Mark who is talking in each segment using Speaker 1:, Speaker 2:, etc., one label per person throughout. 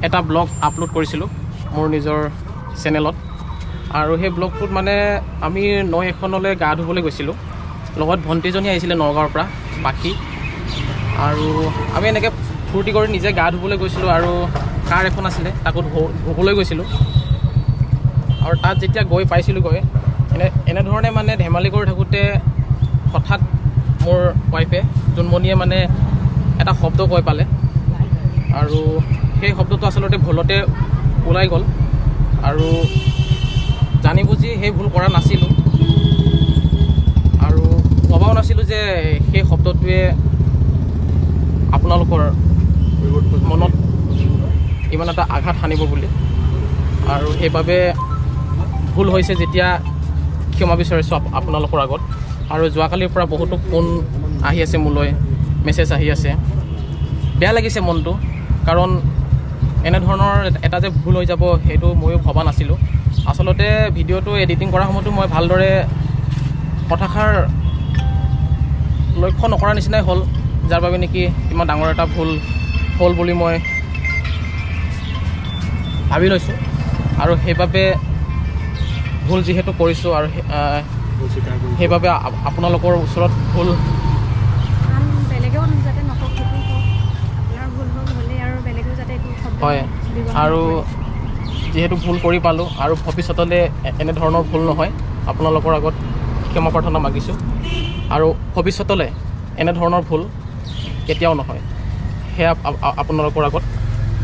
Speaker 1: এটা blog upload কৰিছিলোঁ মোৰ নিজৰ চেনেলত। আৰু সেই ব্লগটোত মানে আমি নৈ এখনলৈ গা ধুবলৈ গৈছিলোঁ। লগত ভণ্টিজনী আহিছিলে নগাঁৱৰ পৰা, পাখি। আৰু আমি এনেকৈ ফূৰ্তি কৰি নিজে গা ধুবলৈ গৈছিলোঁ আৰু কাৰ এখন আছিলে তাকো ধুবলৈ গৈছিলোঁ। আৰু তাত যেতিয়া গৈ পাইছিলোঁগৈ এনেধৰণে মানে ধেমালি কৰি থাকোঁতে হঠাৎ মোৰ ৱাইফে জোনমণিয়ে মানে এটা শব্দ কৈ পালে। আৰু সেই শব্দটো আচলতে ভুলতে ওলাই গ'ল আৰু জানি বুজি সেই ভুল কৰা নাছিলোঁ আৰু ভবাও নাছিলোঁ যে সেই শব্দটোৱে আপোনালোকৰ মনত ইমান এটা আঘাত সানিব বুলি। আৰু সেইবাবে ভুল হৈছে যেতিয়া ক্ষমা বিচাৰিছোঁ আপোনালোকৰ আগত। আৰু যোৱাকালিৰ পৰা বহুতো ফোন আহি আছে মোলৈ, মেছেজ আহি আছে। বেয়া লাগিছে মনটো, কাৰণ এনেধৰণৰ এটা যে ভুল হৈ যাব সেইটো ময়ো ভবা নাছিলোঁ। আচলতে ভিডিঅ'টো এডিটিং কৰাৰ সময়তো মই ভালদৰে কথাষাৰ লক্ষ্য নকৰা নিচিনাই হ'ল, যাৰ বাবে নেকি ইমান ডাঙৰ এটা ভুল হ'ল বুলি মই ভাবি লৈছোঁ। আৰু সেইবাবে ভুল যিহেতু কৰিছোঁ আৰু সেইবাবে আপোনালোকৰ ওচৰত ভুল হয়। আৰু যিহেতু ভুল কৰি পালোঁ আৰু ভৱিষ্যতলৈ এনেধৰণৰ ভুল নহয়, আপোনালোকৰ আগত ক্ষমা প্ৰাৰ্থনা মাগিছোঁ। আৰু ভৱিষ্যতলৈ এনেধৰণৰ ভুল কেতিয়াও নহয়, সেয়া আপোনালোকৰ আগত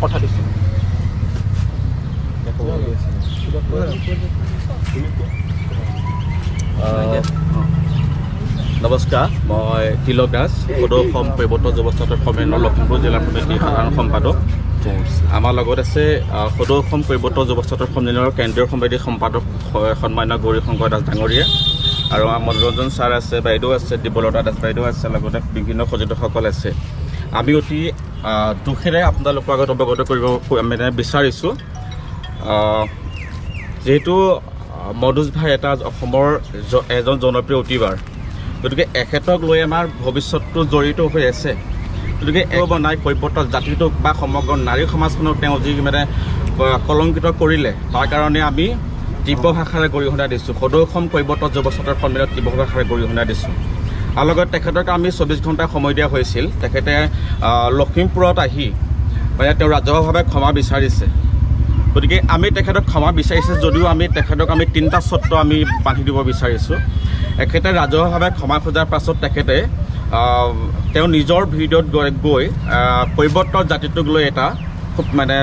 Speaker 1: কথা দিছোঁ।
Speaker 2: নমস্কাৰ, মই তিলক দাস, সদৌ অসম কৈৱৰ্ত যুৱ ছাত্ৰ সন্মিলনৰ লখিমপুৰ জিলা সমিতিৰ সাধাৰণ সম্পাদক। আমাৰ লগত আছে সদৌ অসম কৈৱৰ্ত যুৱ ছাত্ৰ সন্মিলনৰ কেন্দ্ৰীয় সমিতিৰ সম্পাদক সন্মানীয় গৌৰীশংকৰ দাস ডাঙৰীয়া, আৰু আমাৰ মনোৰঞ্জন ছাৰ আছে, বাইদেউ আছে, দিব্যলতা দাস বাইদেউ আছে, লগতে বিভিন্ন সতীৰ্থসকল আছে। আমি অতি দুখেৰে আপোনালোকৰ আগত অৱগত কৰিব মানে বিচাৰিছোঁ, যিহেতু মনোজ ভাই এটা অসমৰ এজন জনপ্ৰিয় ইউটিউবাৰ, গতিকে এখেতক লৈ আমাৰ ভৱিষ্যতটো জড়িত হৈ আছে। গতিকে বনাই কৈৱৰ্ত জাতিটোক বা সমগ্ৰ নাৰী সমাজখনক তেওঁ যি মানে কলংকিত কৰিলে, তাৰ কাৰণে আমি তীব্ৰ ভাষাৰে গৰিহণা দিছোঁ। সদৌ অসম কৈৱৰ্ত যুৱ ছাত্ৰৰ সন্মিলনত তীব্ৰ ভাষাৰে গৰিহণা দিছোঁ। আৰু লগত তেখেতক আমি 24 ঘণ্টা সময় দিয়া হৈছিল। তেখেতে লখিমপুৰত আহি মানে তেওঁ ৰাজহুৱাভাৱে ক্ষমা বিচাৰিছে। গতিকে আমি তেখেতক ক্ষমা বিচাৰিছোঁ যদিও আমি তেখেতক 3টা চৰ্ত আমি বান্ধি দিব বিচাৰিছোঁ। এখেতে ৰাজহুৱাভাৱে ক্ষমা খোজাৰ পাছত তেখেতে তেওঁ নিজৰ ভিডিঅ'ত গৈ কৈৱৰ্ত জাতিটোক লৈ এটা খুব মানে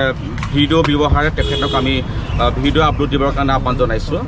Speaker 2: ভিডিঅ' ব্যৱহাৰে তেখেতক আমি ভিডিঅ' আপলোড দিবৰ কাৰণে আহ্বান জনাইছোঁ।